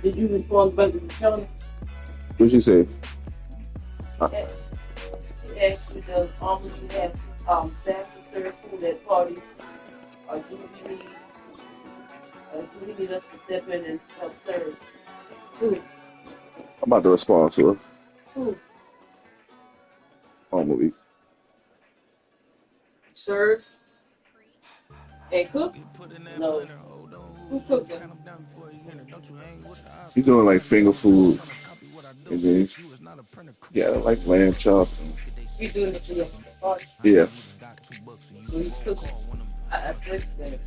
Did you respond back to the county? What she say? She asked you, does you have staff to serve food at parties, or do we need us to step in and help serve food? I'm about to respond to her. Who? Week. Serve and cook? No. Who cooking? She's doing like finger food. And then, yeah, like lamb chops. You doing it for your party? Yeah. So he's cooking. I slept there.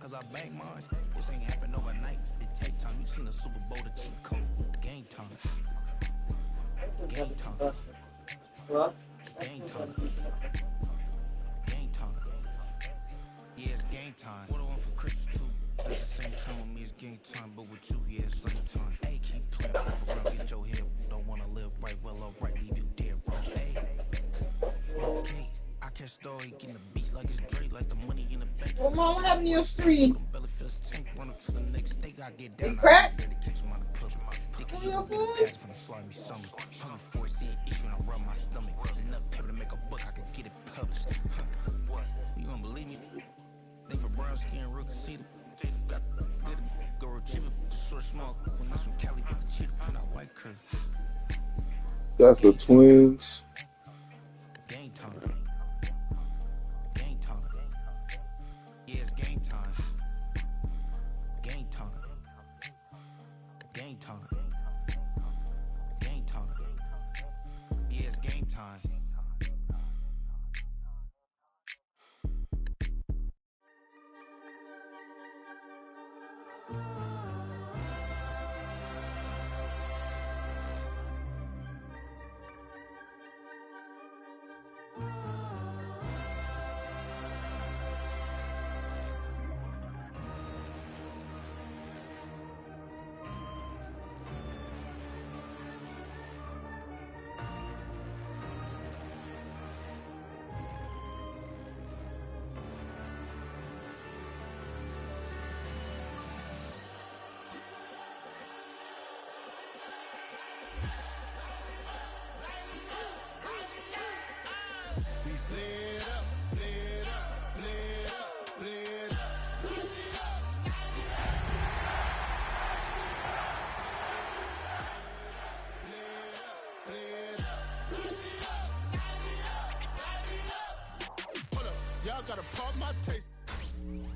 Cause I bang mine. This ain't happen overnight. It take time. You seen a Super Bowl to cheat code. Game time. Game time. Game time. Game time. Yeah, it's game time. What I want for Christmas too. At the same time with me, it's game time. But with you, yeah, it's same time. Hey, keep playing around, get your head. Don't wanna live right, well, alright, leave you dead, bro. Hey, okay. I catch story, getting the beats like it's Dre, like the money in the bank. Well, Mom, what happened to your screen? They cracked? You don't believe me? Think for brown skin, rook, see the go retrieve short, small. When that's from Cali, but the cheetah put out white curve. That's the Twins. Game time. Game time. Yeah, it's game time. Game time. Game time. Game time. Yeah, it's game time.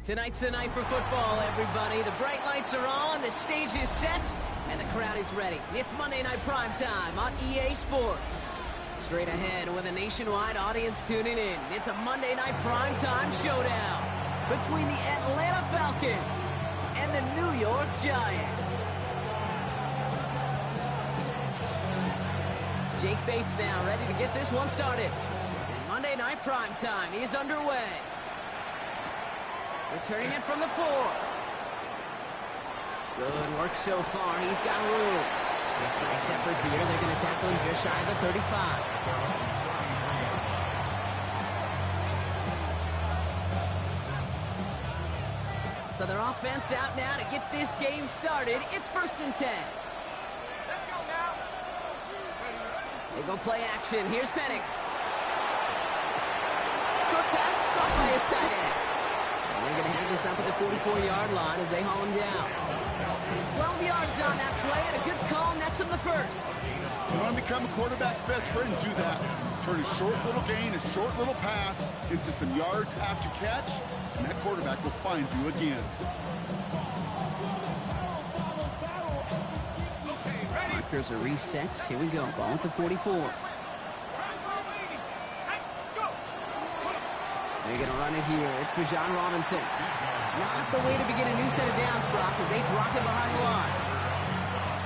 Tonight's the night for football, everybody. The bright lights are on, the stage is set, and the crowd is ready. It's Monday Night Primetime on EA Sports. Straight ahead with a nationwide audience tuning in, it's a Monday Night Primetime showdown between the Atlanta Falcons and the New York Giants. Jake Bates now ready to get this one started. And Monday Night Primetime is underway. Returning it from the 4. Good work so far. He's got room. Nice effort here. They're going to tackle him just shy of the 35. So their offense out now to get this game started. It's 1st and 10. Let's go now. They go play action. Here's Penix. Short pass caught by his tight end. They're going to have this up at the 44-yard line as they haul him down. 12 yards on that play, and a good call nets him the first. You want to become a quarterback's best friend, do that. Turn a short little gain, a short little pass into some yards after catch, and that quarterback will find you again. Markers are reset. Here we go. Ball at the 44. They're going to run it here. It's Bijan Robinson. Not the way to begin a new set of downs, Brock, as they drop it behind the line.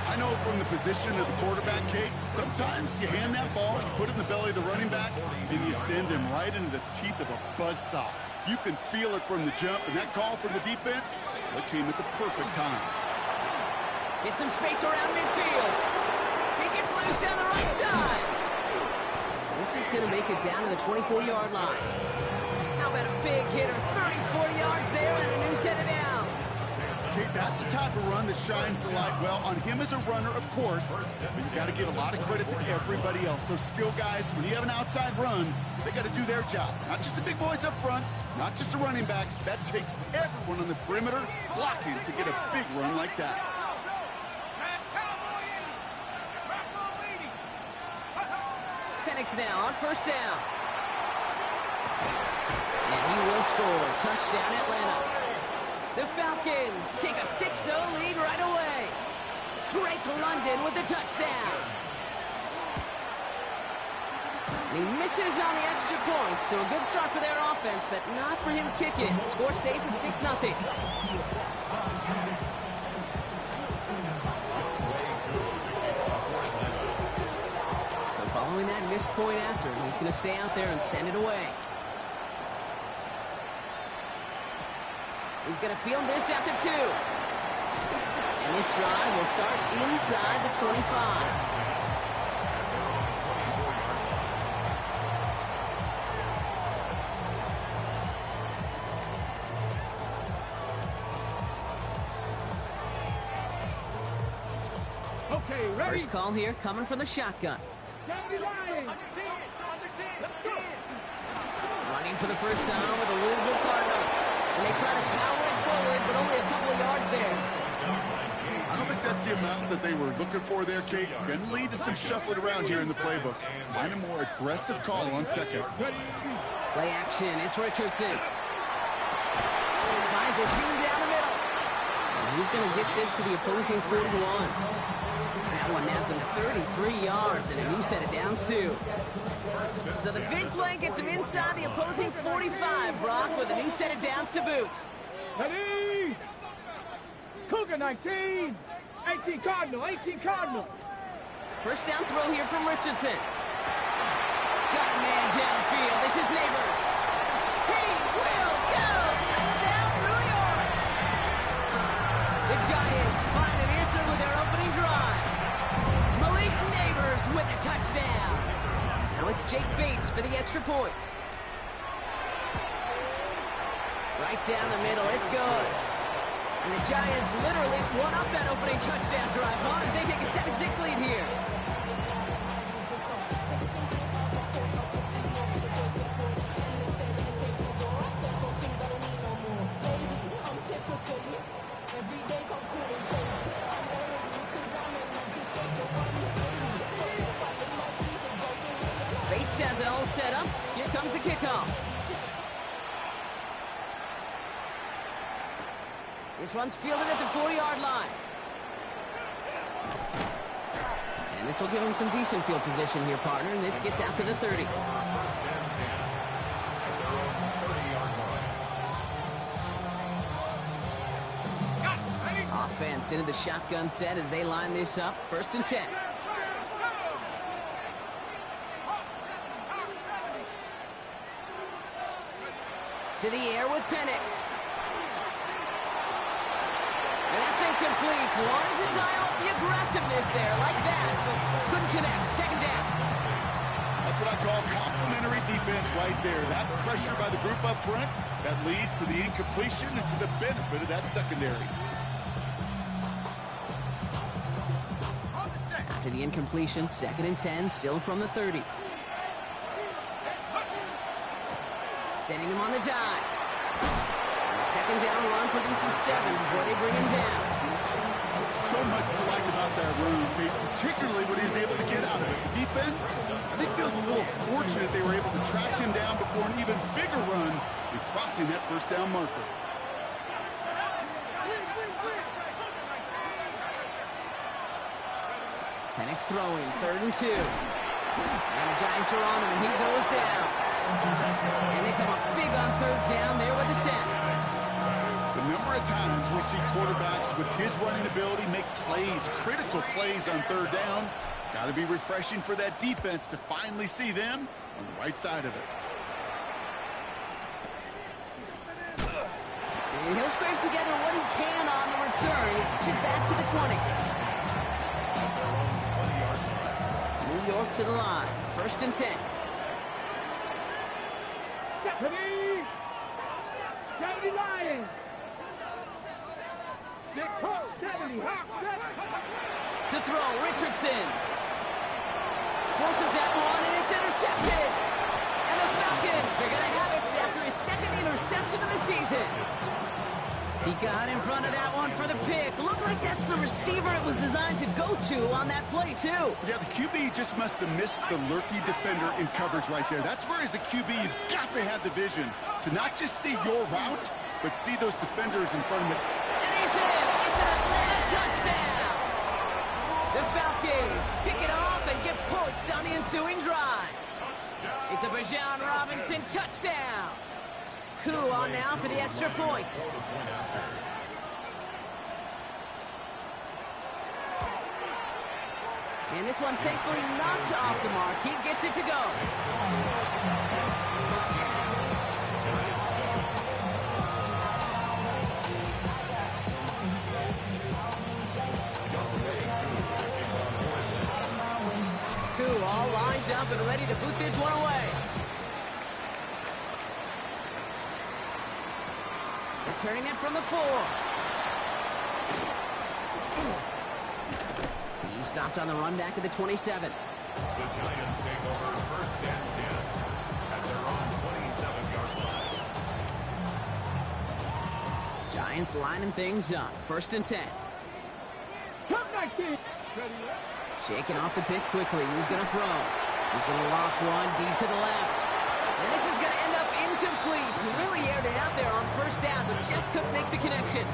I know from the position of the quarterback, Kate, sometimes you hand that ball, you put it in the belly of the running back, and you send him right into the teeth of a buzzsaw. You can feel it from the jump, and that call from the defense, that came at the perfect time. Get some space around midfield. He gets loose down the right side. This is going to make it down to the 24-yard line. How about a big hitter? 30, 40 yards there and a new set of downs. Okay, that's the type of run that shines the light well on him as a runner, of course. But you got to give a lot of credit to everybody else. Those skill guys, when you have an outside run, they got to do their job. Not just the big boys up front, not just the running backs. That takes everyone on the perimeter blocking to get a big run like that. Penix now on first down. And he will score. Touchdown, Atlanta. The Falcons take a 6-0 lead right away. Drake London with the touchdown. And he misses on the extra point, so a good start for their offense, but not for him kicking. Score stays at 6-0. So following that missed point after, he's going to stay out there and send it away. He's going to field this at the 2. And this drive will start inside the 25. Okay, ready? First call here coming from the shotgun. Running for the first time with a Louisville Cardinal. And they try to power it forward, but only a couple of yards there. I don't think that's the amount that they were looking for there, Kate. Going to lead to some shuffling around here in the playbook. Find a more aggressive call on second. Play action. It's Richardson. Finds a seam down the middle. And he's going to get this to the opposing 41. That one nabs him 33 yards and a new set of downs, too. So the big play gets him inside the opposing 45, Brock, with a new set of downs to boot. Ready? Cougar 19. 18 Cardinal. 18 Cardinal. First down throw here from Richardson. Got a man downfield. This is Neighbors. He will go. Touchdown, New York. The Giants find an answer with their opening drive. Malik Neighbors with a touchdown. Now it's Jake Bates for the extra point. Right down the middle. It's good. And the Giants literally won up that opening touchdown drive, as they take a 7-6 lead here. Bates has it all set up. Here comes the kickoff. This one's fielded at the 4-yard line. And this will give him some decent field position here, partner. And this gets out to the 30. Offense into the shotgun set as they line this up. 1st and 10. To the air with Penix. And that's incomplete. Wanted to dial up the aggressiveness there like that, but couldn't connect. 2nd down. That's what I call complimentary defense right there. That pressure by the group up front, that leads to the incompletion and to the benefit of that secondary. After the incompletion, 2nd and 10, still from the 30. Sending him on the dive. And the 2nd down run produces 7 before they bring him down. So much to like about that run, Kate, particularly when he was able to get out of it. The defense, I think, feels a little fortunate they were able to track him down before an even bigger run in crossing that 1st down marker. Penix throwing, 3rd and 2. And the Giants are on him, and he goes down. And they come up big on 3rd down there with the sack. The number of times we see quarterbacks with his running ability make plays, critical plays on 3rd down, it's got to be refreshing for that defense to finally see them on the right side of it. And he'll scrape together what he can on the return. Gets it back to the 20. New York to the line. 1st and 10. Ready? 70 Lions. 70. To throw, Richardson. Forces that one, and it's intercepted. And the Falcons are going to have it after his second interception of the season. He got in front of that one for the pick. Looked like that's the receiver it was designed to go to on that play, too. Yeah, the QB just must have missed the lurky defender in coverage right there. That's where, as a QB, you've got to have the vision to not just see your route, but see those defenders in front of it. And he's in. It's an Atlanta touchdown. The Falcons pick it off and get points on the ensuing drive. It's a Bijan Robinson touchdown. Koo on now for the extra point. And this one thankfully not off the mark. He gets it to go. Koo all lined up and ready to boot this one away. Returning it from the 4. He stopped on the run back at the 27. The Giants take over first and 10 at their own 27-yard line. Giants lining things up. First and 10. Come 19. Shaking off the pick quickly. He's going to throw. He's going to loft one deep to the left. And this is going to end up incomplete. He really aired it out there on first down, but just couldn't make the connection.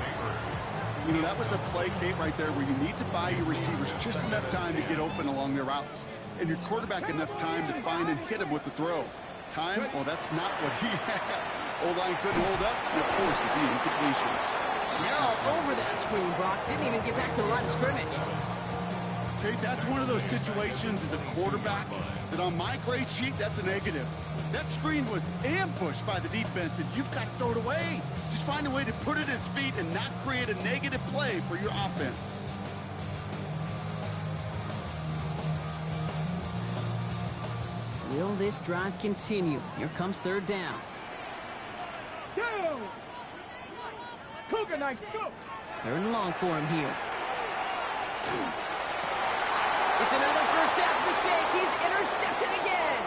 You know, that was a play, Kate, right there where you need to buy your receivers just enough time to get open along their routes, and your quarterback enough time to find and hit him with the throw. Time? Well, that's not what he had. O-line couldn't hold up, and of course, it's an incompletion. And they're all over that screen, Brock. Didn't even get back to the line of scrimmage. Kate, that's one of those situations as a quarterback that on my grade sheet, that's a negative. That screen was ambushed by the defense, and you've got to throw it away. Just find a way to put it at his feet and not create a negative play for your offense. Will this drive continue? Here comes third down. Down. Cougar 19. Third and long for him here. It's another first half mistake. He's intercepted again.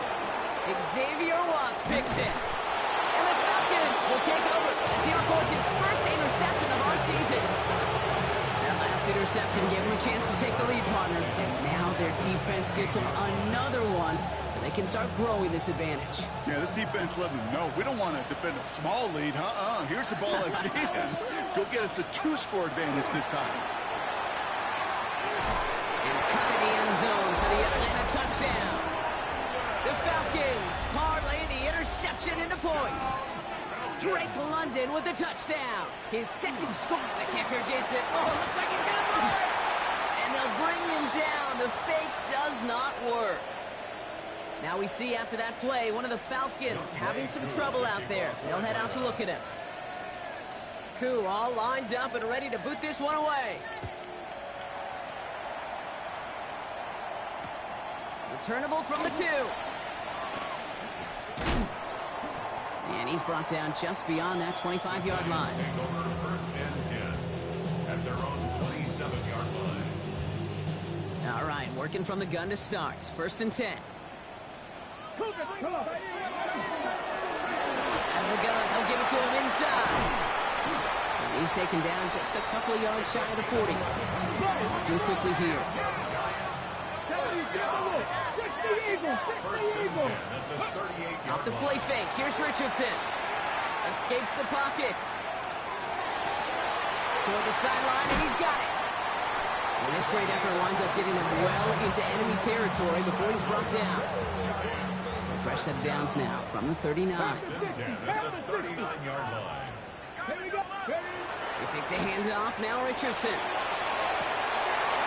Xavier Watts picks it. And the Falcons will take over as he records his first interception of our season. That last interception gave him a chance to take the lead, partner. And now their defense gets them another one so they can start growing this advantage. Yeah, this defense let them know we don't want to defend a small lead. Here's the ball again. Go get us a 2-score advantage this time. And cut in the end zone for the Atlanta touchdown. The Falcons parlay the interception into points. Drake London with a touchdown. His second score. The kicker gets it. Oh, looks like he's going to throw it. And they'll bring him down. The fake does not work. Now we see after that play, one of the Falcons having some trouble out there. They'll head out to look at him. Koo all lined up and ready to boot this one away. Returnable from the 2. And he's brought down just beyond that 25-yard line. Take over first and 10 at their own 27-yard line. All right, working from the gun to start. First and 10. Cougar, come on. And the gun, they'll give it to him inside. And he's taken down just a couple of yards shy of the 40. Working quickly here. Off the play fake. Here's Richardson. Escapes the pocket. Toward the sideline, and he's got it. And this great effort winds up getting him well into enemy territory before he's brought down. So fresh set of downs now from the 39. 10 at the 39-yard line. They take the handoff. Now Richardson.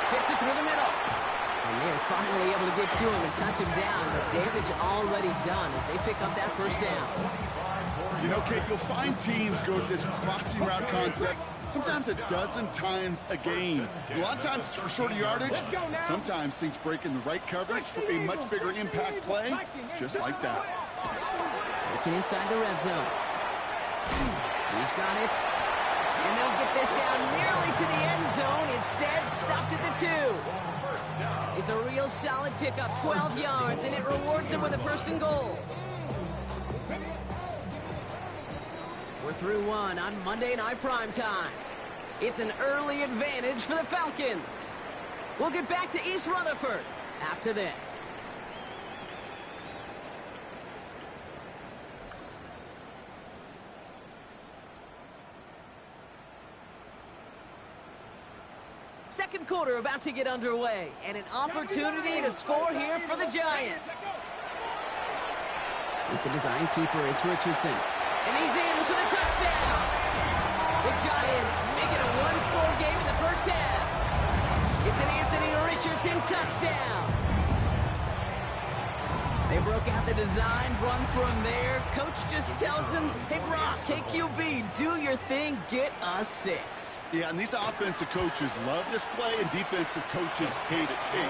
Fits it through the middle. And they're finally able to get to him and touch him down. But damage already done as they pick up that first down. You know, Kate, you'll find teams go to this crossing route concept sometimes a dozen times a game. A lot of times it's for shorter yardage. Sometimes things break in the right coverage for a much bigger impact play, just like that. Looking inside the red zone. He's got it. And they'll get this down nearly to the end zone. Instead, stopped at the 2. It's a real solid pickup, 12 yards, and it rewards them with a first and goal. We're through one on Monday Night Primetime. It's an early advantage for the Falcons. We'll get back to East Rutherford after this. Second quarter about to get underway, and an opportunity to score here for the Giants. It's a design keeper, it's Richardson. And he's in for the touchdown. The Giants make it a one-score game in the first half. It's an Anthony Richardson touchdown. They broke out the design run from there. Coach just tells him, hey, Rock, hey, QB, do your thing, get us 6. Yeah, and these offensive coaches love this play, and defensive coaches hate it too,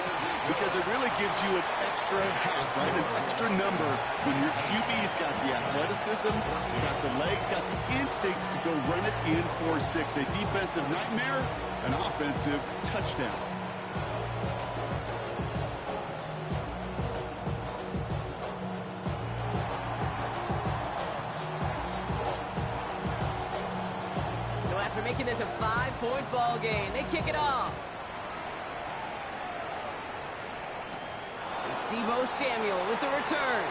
because it really gives you an extra half, right? An extra number when your QB's got the athleticism, got the legs, got the instincts to go run it in for 6. A defensive nightmare, an offensive touchdown. Making this a 5-point ball game. They kick it off. It's Deebo Samuel with the return.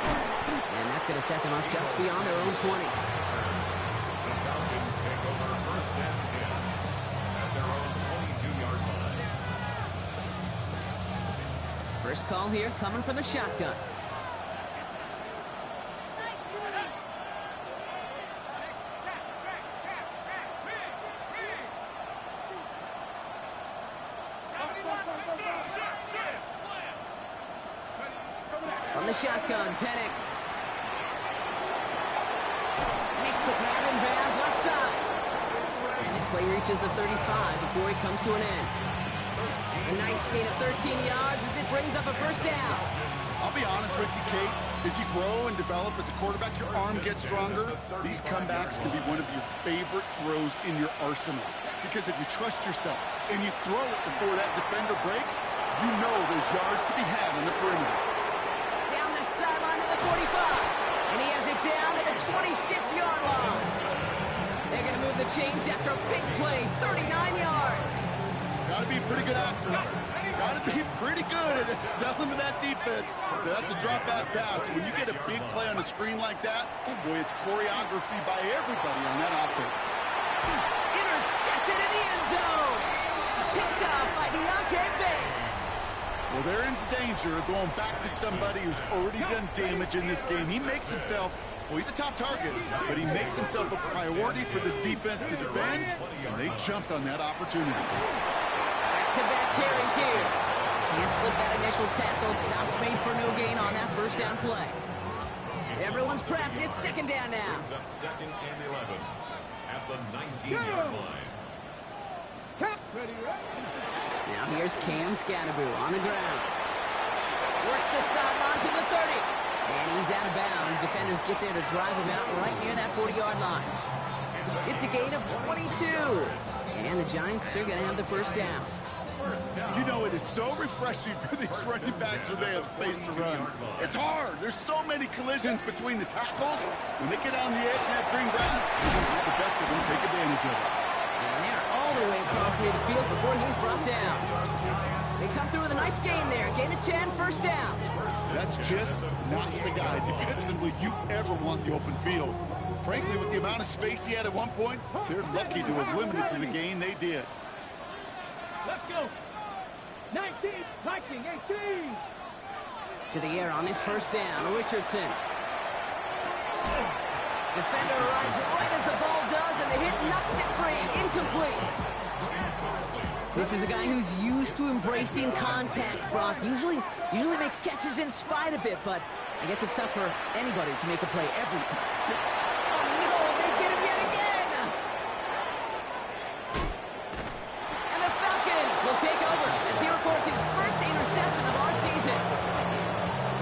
And that's going to set them up just beyond their own 20. The Falcons take over first and 10 at their own 22-yard line. First call here coming from the shotgun. On the shotgun, Penix makes the grab in bounds left side. And this play reaches the 35 before it comes to an end. A nice gain of 13 yards as it brings up a first down. I'll be honest with you, Kate. As you grow and develop as a quarterback, your arm gets stronger. These comebacks can be one of your favorite throws in your arsenal. Because if you trust yourself and you throw it before that defender breaks, you know there's yards to be had on the perimeter. Down the sideline to the 45. And he has it down to the 26-yard line. They're going to move the chains after a big play, 39 yards. Got to be a pretty good actor. Got to be pretty good at selling to that defense. That's a drop back pass. When you get a big play on a screen like that, oh boy, it's choreography by everybody on that offense. Intercepted in the end zone. Picked up by Deontay Banks. Well, they're in danger of going back to somebody who's already done damage in this game. He makes himself, well, he's a top target, but he makes himself a priority for this defense to defend, and they jumped on that opportunity. Back-to-back carries here. Can't slip that initial tackle. Stops made for no gain on that first down play. Everyone's prepped. It's second down now. Brings up second and 11 at the 19-yard line. Now here's Cam Scannaboo on the ground. Works the sideline to the 30. And he's out of bounds. Defenders get there to drive him out right near that 40-yard line. It's a gain of 22. And the Giants are going to have the first down. You know, it is so refreshing for these running backs when they have space to run. It's hard. There's so many collisions between the tackles. When they get on the edge and have green grass, the best of them take advantage of it. And they're all the way across midfield before he's brought down. They come through with a nice gain there. Gain of 10, first down. That's just not the guy defensively you ever want the open field. Frankly, with the amount of space he had at one point, they're lucky to have limited to the gain they did. Let's go. 19, 18. To the air on this first down, Richardson. Defender arrives right as the ball does, and the hit knocks it free. Incomplete. This is a guy who's used to embracing contact, Brock. Usually makes catches in spite of it, but I guess it's tough for anybody to make a play every time. Oh, no, they get him yet again. And the Falcons will take over as he records his first interception of our season.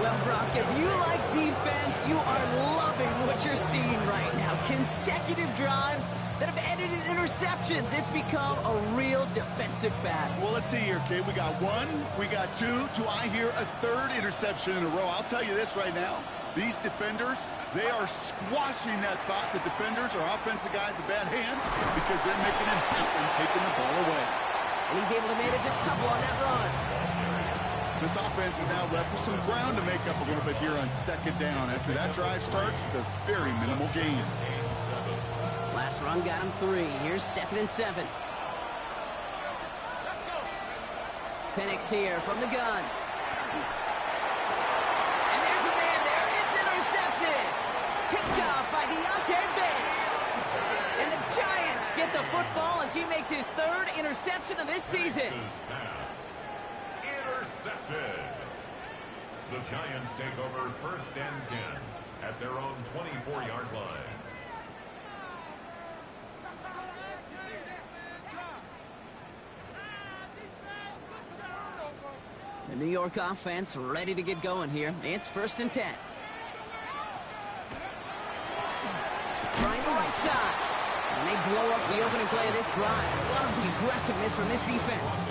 Well, Brock, if you like defense, you are loving what you're seeing right now. Consecutive drives that have ended in interceptions. It's become a real defensive battle. Well, let's see here, kid. We got one, we got two. Do I hear a third interception in a row? I'll tell you this right now. These defenders, they are squashing that thought that defenders are offensive guys in bad hands because they're making it happen, taking the ball away. And he's able to manage a couple on that run. This offense is now left with some ground to make up a little bit here on second down. After that drive starts with a very minimal gain. Last run got him 3. Here's 2nd and 7. Penix here from the gun. And there's a man there. It's intercepted. Picked off by Deontay Banks. And the Giants get the football as he makes his 3rd interception of this season. Intercepted. The Giants take over 1st and 10 at their own 24-yard line. The New York offense ready to get going here. It's 1st and 10. Trying the right side. And they blow up the opening play of this drive. Love the aggressiveness from this defense.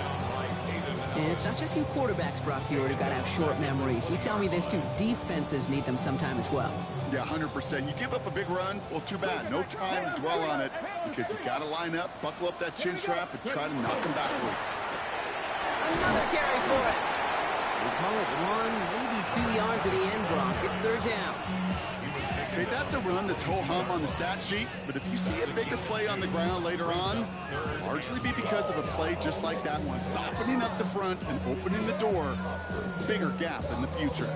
And it's not just you quarterbacks, Brock Huard, who got to have short memories. You tell me this too. Defenses need them sometime as well. Yeah, 100%. You give up a big run, well, too bad. No time to dwell on it because you got to line up, buckle up that chin strap, and try to knock them backwards. Another carry for it. We call it 1, maybe 2 yards at the end, Brock. It's 3rd down. Okay, that's a run that's ho-hum on the stat sheet, but if you see a bigger play on the ground later on, largely be because of a play just like that one, softening up the front and opening the door for a bigger gap in the future.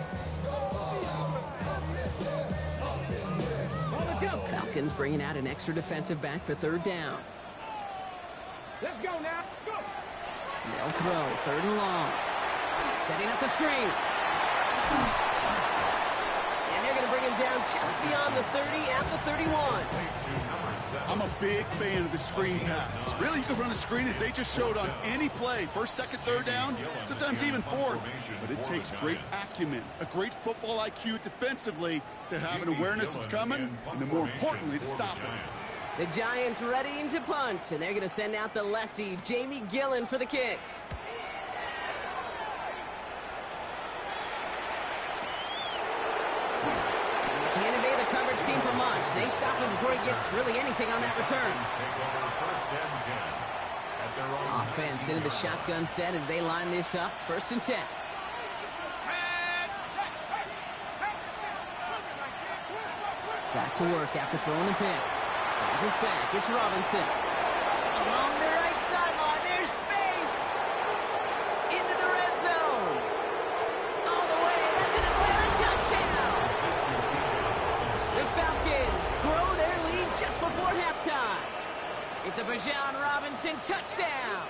Falcons bringing out an extra defensive back for 3rd down. Let's go now. Go. They'll throw 3rd and long. Setting up the screen. And they're going to bring him down just beyond the 30 at the 31. I'm a big fan of the screen pass. Really, you can run a screen as they just showed on any play. 1st, 2nd, 3rd down, sometimes even 4th. But it takes great acumen, a great football IQ defensively to have an awareness that's coming, and then more importantly, to stop it. The Giants readying to punt, and they're going to send out the lefty, Jamie Gillen, for the kick. Can't evade the coverage team for much. They stop him before he gets really anything on that return. Offense into the shotgun set as they line this up. 1st and 10. Back to work after throwing the pick. Finds his back. It's Robinson. Along the right sideline. There's space. Into the red zone. All the way. That's an Atlanta touchdown. The Falcons grow their lead just before halftime. It's a Bijan Robinson touchdown.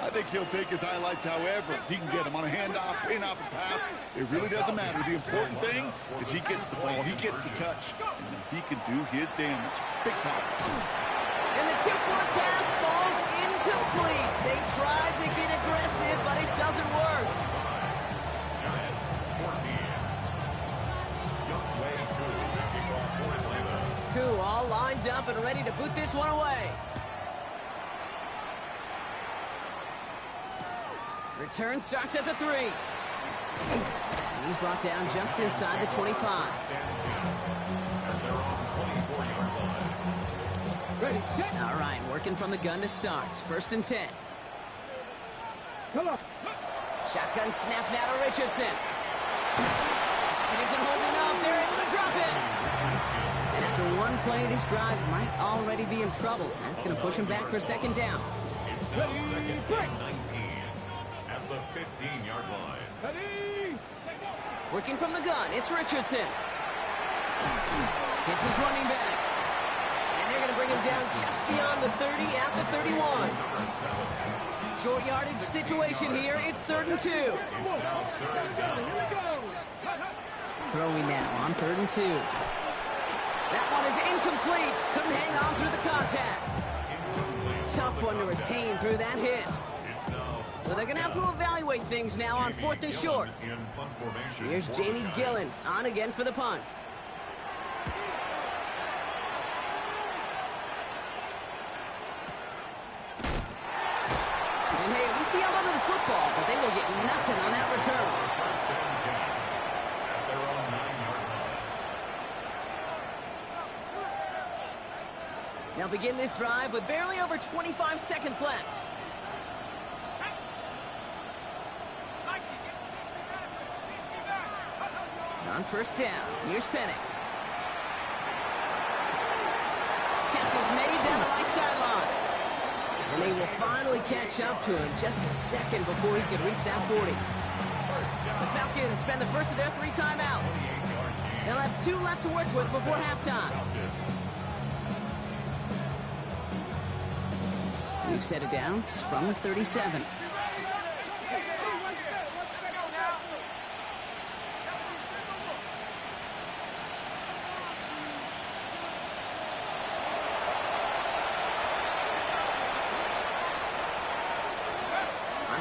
I think he'll take his highlights however he can get them on a handoff, pin-off, and pass. It really doesn't matter. The important thing is he gets the ball, he gets the touch, and he can do his damage. Big time. And the tip-forward pass falls incomplete. They tried to get aggressive, but it doesn't work. Giants 14. Youngway 2. Kickoff for Atlanta. Koo all lined up and ready to boot this one away. Return starts at the 3. And he's brought down just inside the 25. Ready, set. All right, working from the gun to start. 1st and 10. Come on. Shotgun snap now to Richardson. It isn't holding up. They're able to drop it. And after one play, this drive might already be in trouble. That's going to push him back for 2nd down. It's now 2nd and 19 at the 15-yard line. Ready. Working from the gun, it's Richardson. Hits his running back. And they're going to bring him down just beyond the 30 at the 31. Short yardage situation here. It's 3rd and 2. Throwing now on 3rd and 2. That one is incomplete. Couldn't hang on through the contact. Tough one to retain through that hit. It's now So they're going to have to evaluate things now on 4th and short. In punt formation. Here's Jamie Gillen on again for the punt. And hey, we see how under the football, but they will get nothing on that return. First and 10 at their own 9-yard line. They'll begin this drive with barely over 25 seconds left. On first down, here's Penix. Catch is made down the right sideline. And they will finally catch up to him just a second before he can reach that 40. The Falcons spend the first of their 3 timeouts. They'll have 2 left to work with before halftime. New set of downs from the 37.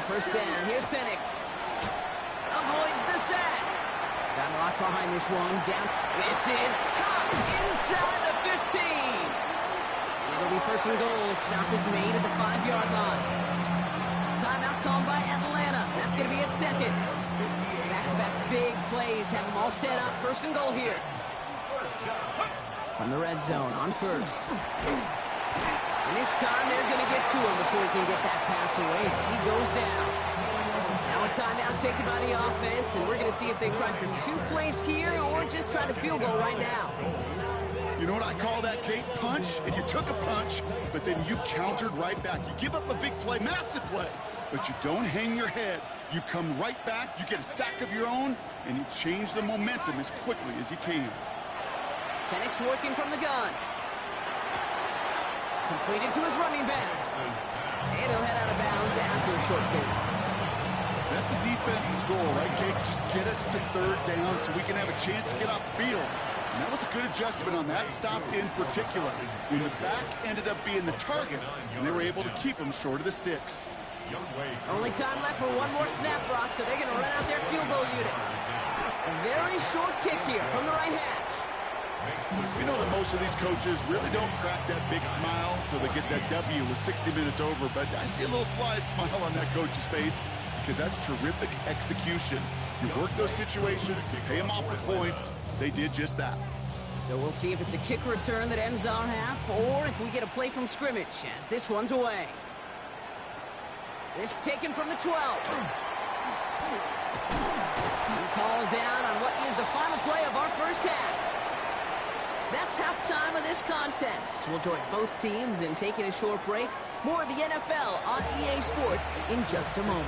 First down, here's Penix. Avoids the sack. Got locked behind this one. Down. This is caught inside the 15. And it'll be first and goal. Stop is made at the 5-yard line. Timeout called by Atlanta. That's going to be at second. Back-to-back big plays have them all set up. First and goal here. From the red zone on first. And this time they're going to get to him before he can get that pass away as he goes down. Now a timeout taken by the offense, and we're going to see if they try for 2 plays here or just try to field goal right now. You know what I call that, Kate? Punch, and you took a punch, but then you countered right back. You give up a big play, massive play, but you don't hang your head. You come right back, you get a sack of your own, and you change the momentum as quickly as you can. Penix working from the gun. Completed to his running back. And he'll head out of bounds after a short gain. That's a defense's goal, right, Kate? Just get us to 3rd down so we can have a chance to get off the field. And that was a good adjustment on that stop in particular. When the back ended up being the target, and they were able to keep him short of the sticks. Only time left for one more snap, Brock, so they're going to run out their field goal unit. A very short kick here from the right hash. We know that most of these coaches really don't crack that big smile until they get that W with 60 minutes over, but I see a little sly smile on that coach's face because that's terrific execution. You work those situations to pay them off with points. They did just that. So we'll see if it's a kick return that ends our half or if we get a play from scrimmage as this one's away. This taken from the 12. He's hauled down on what is the final play of our first half. That's halftime of this contest. We'll join both teams in taking a short break. More of the NFL on EA Sports in just a moment.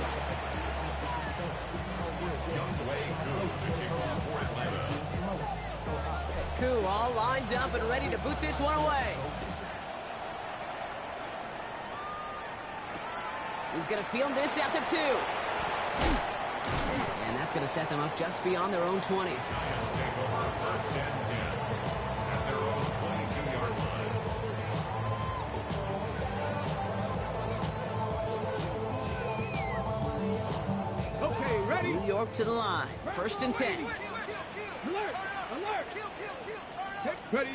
Koo all lined up and ready to boot this one away. He's going to field this at the 2. And that's going to set them up just beyond their own 20. New York to the line. First and 10. Alert! Alert! Ready.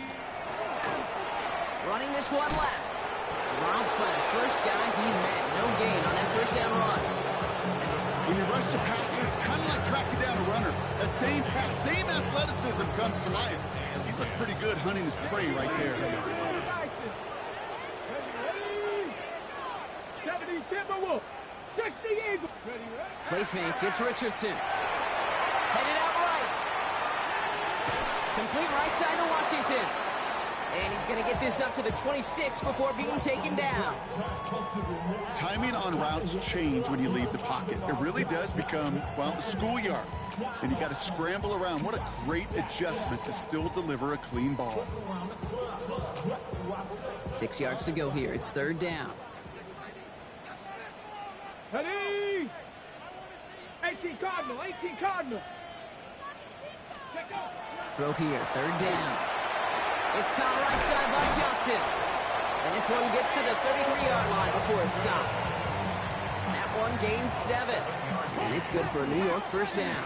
Running this one left. Rob for the first guy he met. No gain on that first down run. When you rush the passer, it's kind of like tracking down a runner. That same pass, same athleticism comes to life. He looked pretty good hunting his prey right there. Ready. 70 Timberwolves. 60 Eagles. Ready. Play fake. It's Richardson. Headed out right. Complete right side to Washington. And he's going to get this up to the 26 before being taken down. Timing on routes change when you leave the pocket. It really does become, well, the schoolyard. And you got to scramble around. What a great adjustment to still deliver a clean ball. 6 yards to go here. It's 3rd down. Ready. 18 Cardinal. 18 Cardinal. Throw here. 3rd down. It's caught right side by Johnson. And this one gets to the 33-yard line before it's stopped. That on gain 7. And it's good for a New York first down.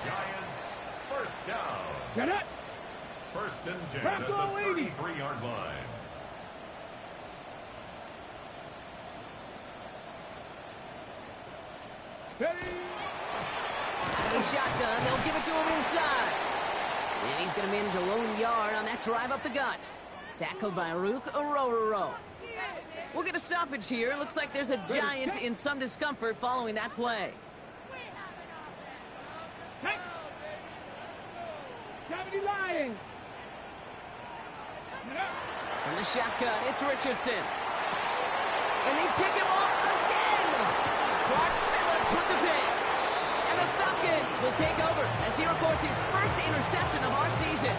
Giants, first down. Get it. First and 10 Back at goal, the 80. 33-yard line. Ready. Out of the shotgun, they'll give it to him inside. And he's going to manage a lone yard on that drive up the gut. Tackled by Rook Orororo. We'll get a stoppage here. Looks like there's a Giant in some discomfort following that play. Hey. Cavity lying. Get up. From the shotgun, it's Richardson. And they pick him off again. Clark Phillips with the pick. And the Falcons will take over as he records his first interception of our season.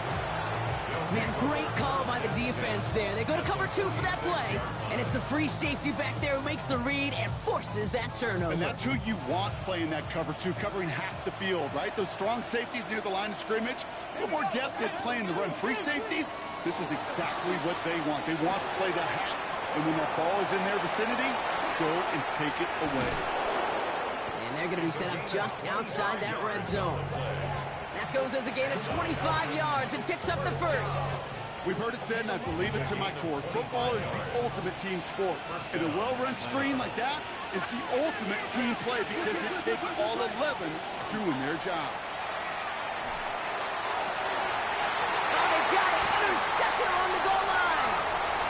Man, great call by the defense there. They go to cover 2 for that play, and it's the free safety back there who makes the read and forces that turnover. And that's who you want playing that cover 2, covering half the field, right? Those strong safeties near the line of scrimmage. A little more depth at playing the run-free safeties. This is exactly what they want. They want to play that half. And when that ball is in their vicinity, go and take it away. And they're going to be set up just outside that red zone. That goes as a gain of 25 yards and picks up the first. We've heard it said, and I believe it to my core, football is the ultimate team sport. And a well-run screen like that is the ultimate team play because it takes all 11 doing their job. Oh, they got it. Intercepted on the goal line.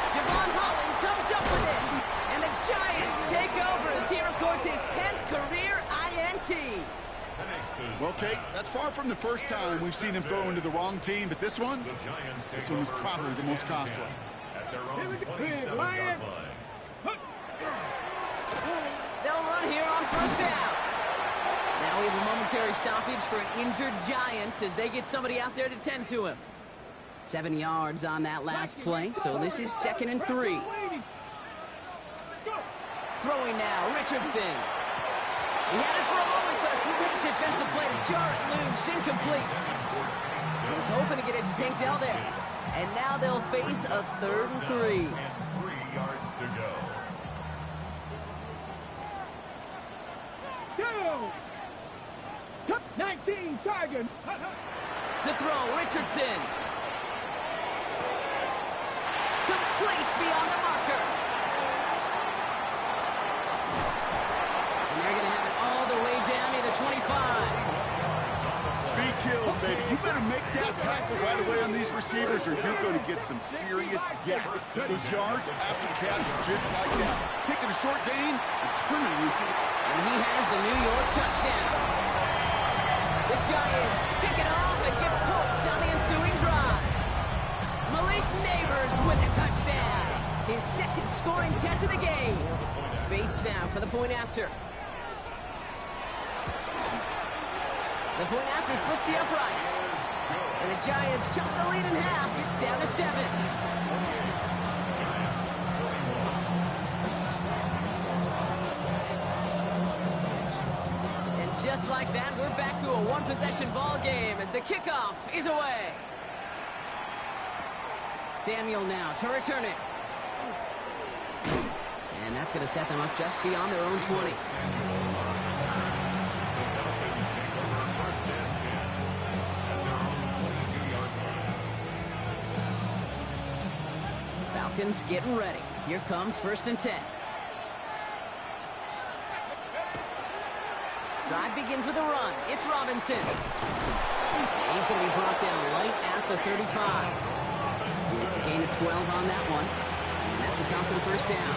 Javon Holland comes up with it. And the Giants take over as he records his 10th career INT. Well, Kate, that's far from the first time we've seen him throw into the wrong team, but this one was probably the most costly. At their own 27-yard line. They'll run here on first down. Now we have a momentary stoppage for an injured Giant as they get somebody out there to tend to him. 7 yards on that last play, so this is 2nd and 3. Throwing now, Richardson. He had it for a moment, but a great defensive play to jar it loose, incomplete. He was hoping to get it to Tank Dell there. And now they'll face a 3rd and 3. And 3 yards to go. Go. 19 Tigers. To throw, Richardson. Complete beyond the marker. And they're going to have it all the way down near the 25. Speed kills, baby. You better make that tackle right away on these receivers or you're going to get some serious yaps. Those yards after catch just like that. Taking a short gain and turning it into... And he has the New York touchdown. The Giants kick it off and get points on the ensuing drive. Malik Neighbors with a touchdown. His 2nd scoring catch of the game. Bates now for the point after. The point after splits the uprights. And the Giants chop the lead in half. It's down to 7. And just like that, we're back to a one-possession ball game as the kickoff is away. Samuel now to return it. And that's going to set them up just beyond their own 20. Falcons getting ready. Here comes 1st and 10. Drive begins with a run. It's Robinson. He's going to be brought down right at the 35. It's a gain of 12 on that one. And that's a Falcon first down.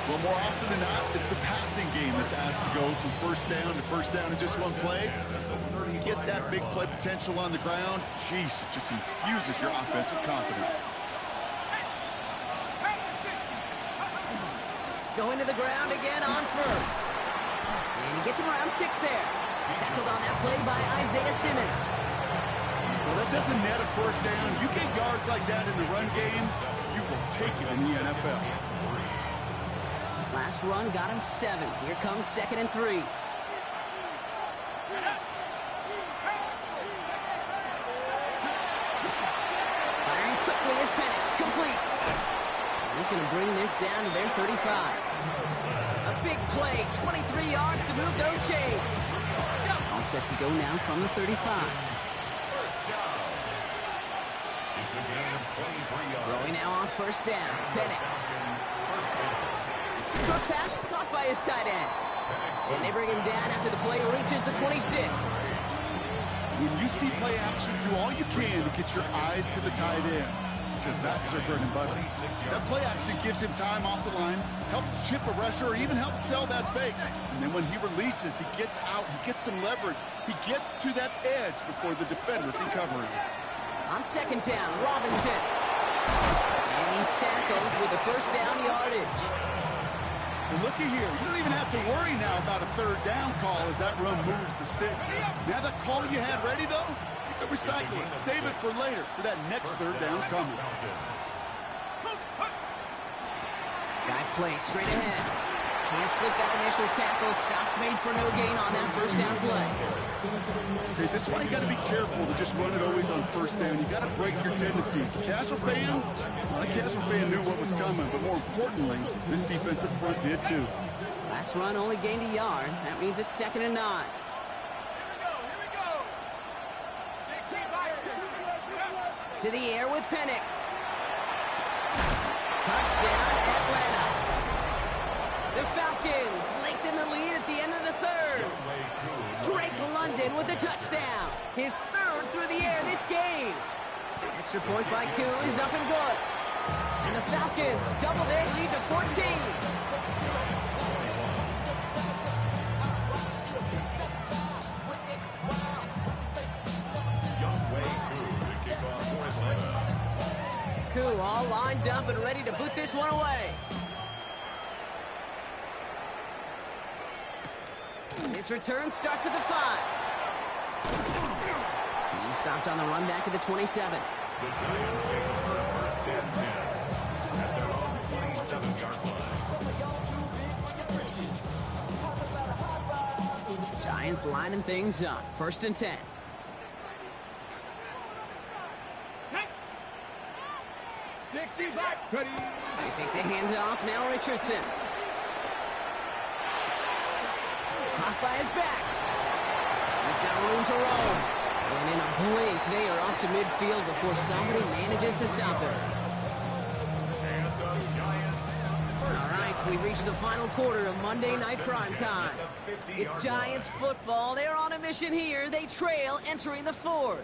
Well, more often than not, it's the passing game that's asked to go from first down in just one play. Get that big play potential on the ground. Jeez, it just infuses your offensive confidence. Going to the ground again on first. And he gets him around 6 there. Tackled on that play by Isaiah Simmons. Well, that doesn't net a first down. You get yards like that in the run game, you will take it in the NFL. Last run got him 7. Here comes 2nd and 3. Firing quickly is Penix, complete. And he's going to bring this down to their 35. A big play. 23 yards to move those chains. All set to go now from the 35. First down. It's a gain of 23 yards. Throwing now on first down. Penix. Short pass caught by his tight end. And they bring him down after the play reaches the 26. When you see play action, do all you can to get your eyes to the tight end, because that's their bread and butter. That play action gives him time off the line, helps chip a rusher, or even helps sell that fake. And then when he releases, he gets out, he gets some leverage. He gets to that edge before the defender can cover him. On second down, Robinson. And he's tackled with the first down yardage. And looky here, you don't even have to worry now about a third down call as that run moves the sticks. Now that call you had ready, though, you can recycle it, save it for later, for that next third down coming. Guy play straight ahead. Can't slip that initial tackle. Stops made for no gain on that first down play. Okay, this is why you got to be careful to just run it always on first down. You got to break your tendencies. The casual fan, well, the casual fan knew what was coming, but more importantly, this defensive front did too. Last run only gained a yard. That means it's 2nd and 9. To the air with Penix. Touchdown, Atlanta. The Falcons lengthen the lead at the end of the third. Drake London with a touchdown. His 3rd through the air this game. Extra point by Koo is up and good. And the Falcons double their lead to 14. Koo all lined up and ready to boot this one away. His return starts at the 5. He stopped on the run back at the 27. The Giants take over first and 10 at their own 27-yard line. Giants lining things up. 1st and 10. They They take the handoff. Now Richardson. Caught by his back. He's got room to roll. And in a blink, they are off to midfield before somebody manages to stop him. And the Giants. All right, we reach the final quarter of Monday Night Primetime. It's Giants football. They're on a mission here. They trail entering the 4th.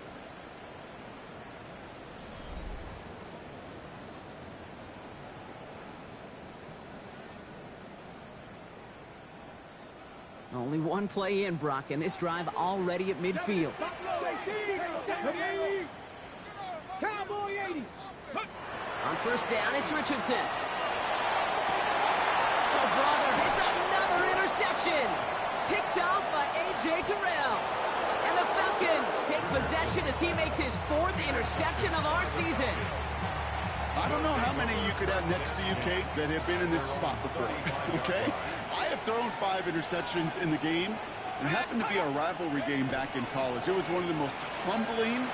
Only one play in, Brock, and this drive already at midfield. Cowboy 80. On first down, it's Richardson. Oh, brother, it's another interception. Picked off by A.J. Terrell. And the Falcons take possession as he makes his 4th interception of our season. I don't know how many you could have next to you, Kate, that have been in this spot before, okay? I have thrown 5 interceptions in the game. It happened to be a rivalry game back in college. It was one of the most humbling,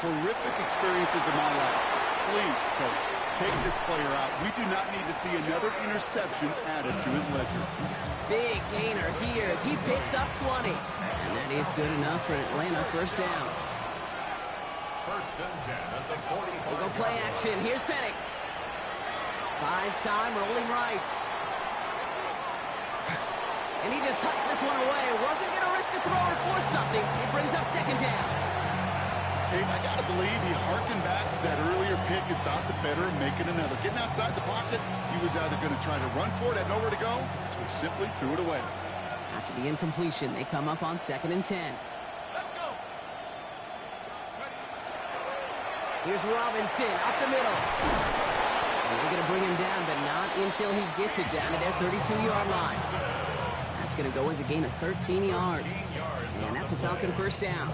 horrific experiences of my life. Please, Coach, take this player out. We do not need to see another interception added to his ledger. Big gainer here as he picks up 20. And that is good enough for Atlanta. First down. First and 10 at the 45. We'll go play action. Here's Penix. Buys time, rolling right. And he just hucks this one away. Wasn't going to risk a throw or force something. It brings up 2nd down. Hey, I got to believe he harkened back to that earlier pick and thought the better of making another. Getting outside the pocket, he was either going to try to run for it, had nowhere to go, so he simply threw it away. After the incompletion, they come up on 2nd and 10. Here's Robinson up the middle. And they're going to bring him down, but not until he gets it down to their 32-yard line. That's going to go as a gain of 13 yards. And that's a Falcon first down.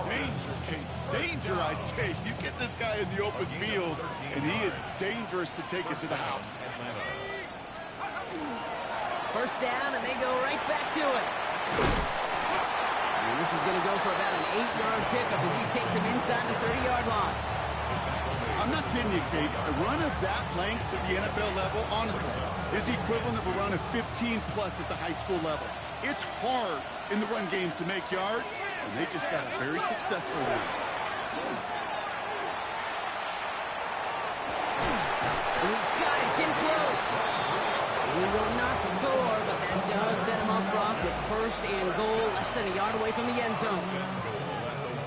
Danger, Kate. Danger, I say. You get this guy in the open field, and he is dangerous to take it to the house. First down, and they go right back to it. And this is going to go for about an 8-yard pickup as he takes him inside the 30-yard line. I'm not kidding you, Kate. A run of that length at the NFL level, honestly, is the equivalent of a run of 15-plus at the high school level. It's hard in the run game to make yards, and they just got a very successful one. He's got it. It's in close. He will not score, but that does set him up, Brock, with first and goal, less than a yard away from the end zone.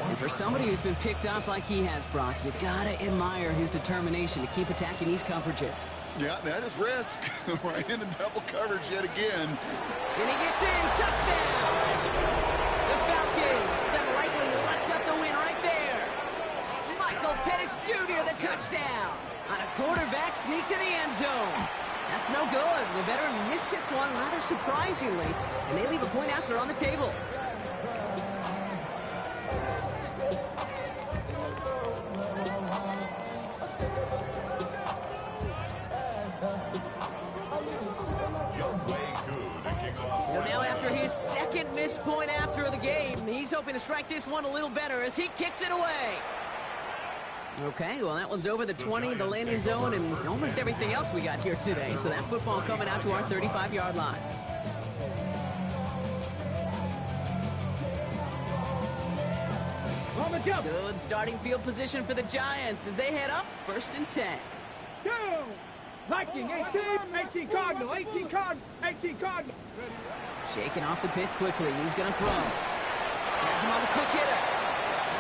And for somebody who's been picked off like he has, Brock, you gotta admire his determination to keep attacking these coverages. Yeah, that is risk. Right into double coverage yet again. And he gets in. Touchdown! The Falcons have likely locked up the win right there. Michael Penix Jr., the touchdown. On a quarterback sneak to the end zone. That's no good. The veteran mishits one rather surprisingly, and they leave a point after on the table. So now after his second missed point after the game, he's hoping to strike this one a little better as he kicks it away. Okay, well, that one's over the 20, the landing zone, and almost everything else we got here today. So that football coming out to our 35-yard line. Good starting field position for the Giants as they head up 1st and 10. Go! Viking, 18 Cardinal, 18 Cardinal, 18 Cardinal. Shaking off the pit quickly. He's going to throw. Has him on the quick hitter.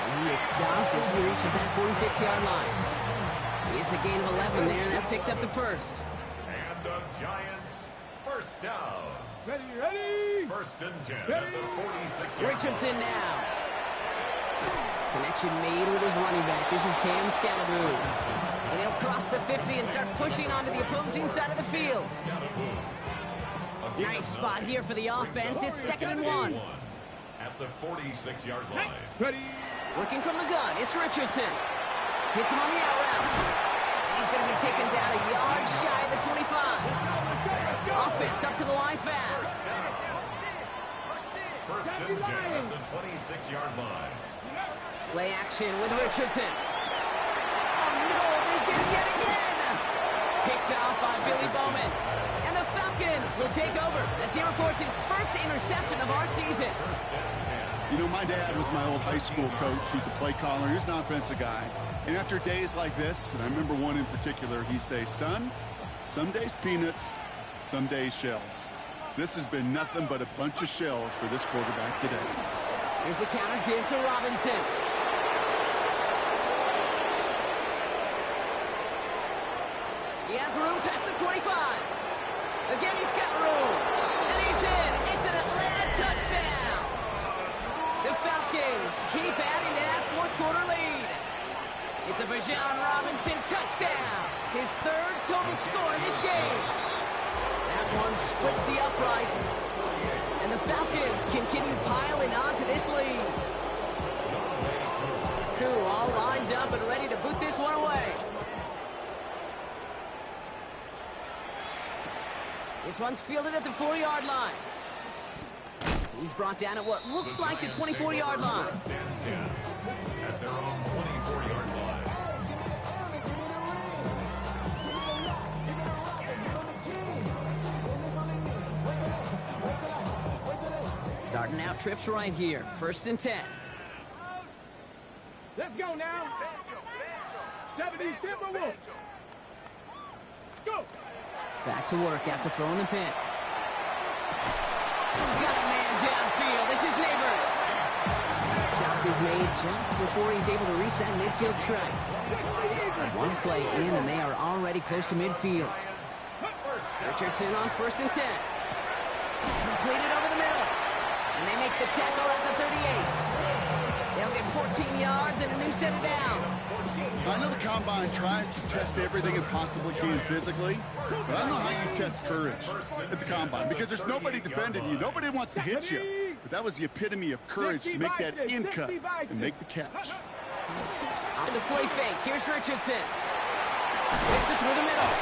And he is stopped as he reaches that 46-yard line. It's a gain of 11 there, and that picks up the first. And the Giants, first down. Ready. 1st and 10 at the 46-yard Richardson now. Connection made with his running back. This is Cam Scalaboo. And he'll cross the 50 and start pushing onto the opposing side of the field. Nice spot here for the offense. It's 2nd and 1. At the 46-yard line. Ready. Working from the gun, it's Richardson. Hits him on the out route. And he's going to be taken down a yard shy of the 25. Offense up to the line fast. 1st and 10 at the 26-yard line. Play action with Richardson. Oh no, they get it yet again. Picked off by Billy Bowman. And the Falcons will take over as he records his first interception of our season. You know, my dad was my old high school coach. He's a play caller. He's an offensive guy. And after days like this, and I remember one in particular, he'd say, son, some days peanuts, some days shells. This has been nothing but a bunch of shells for this quarterback today. Here's a counter give to Robinson. He has room past the 25. Again, he's got room. And he's in. It's an Atlanta touchdown. The Falcons keep adding to that fourth-quarter lead. It's a Bijan Robinson touchdown. His 3rd total score in this game. That one splits the uprights. And the Falcons continue piling onto this lead. Koo all lined up and ready to boot this one away. This one's fielded at the 4-yard line. He's brought down at what looks like the 24-yard line. 1st and 10 at their own 24-yard line. Starting out trips right here. 1st and 10. Let's go now. 70 Timberwolves. Go. Back to work after throwing the pick. Got a man downfield. This is Neighbors. Stop is made just before he's able to reach that midfield stripe. One play in, and they are already close to midfield. Richardson on 1st and 10. Completed over the middle. And they make the tackle at the 38. They'll get 14 yards and a new set of downs. I know the Combine tries to test everything it possibly can physically, but I don't know how you test courage at the Combine because there's nobody defending you. Nobody wants to hit you. But that was the epitome of courage to make that in cut and make the catch. Off the play fake. Here's Richardson. Hits it through the middle.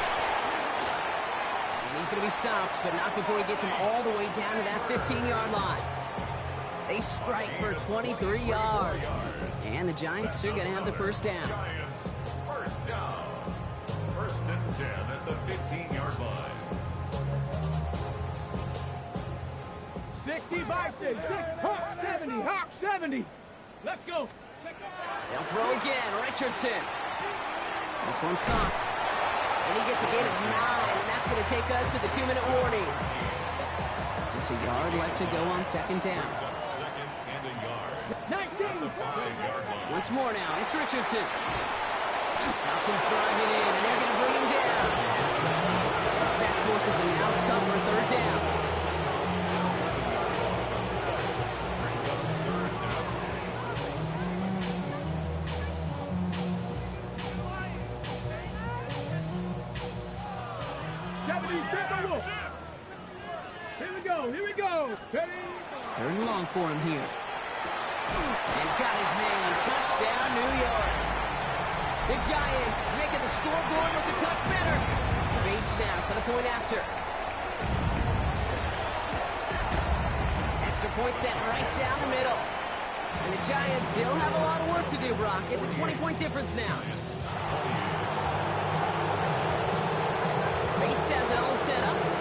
And he's going to be stopped, but not before he gets him all the way down to that 15-yard line. They strike for 23 yards. And the Giants are going to have the first down. down. First and 10 at the 15-yard line. 65, 6, Hawk 70, Hawk 70. Let's go. They'll throw again. Richardson. This one's caught. And he gets a gain of 9, and that's going to take us to the 2-minute warning. Just a yard left to go on second down. Brings up second and a yard. 19. At the 5-yard line. Once more now, it's Richardson. Falcons driving in, and they're going to bring him down. The sack forces him now tough for third down. Brings up third down. 70, here we go. Ready? Third and long for him here. And got his man. Touchdown, New York. The Giants making the scoreboard look a touch better. Bait snap for the point after. Extra point set right down the middle. And the Giants still have a lot of work to do, Brock. It's a 20-point difference now. Bates has it all set up.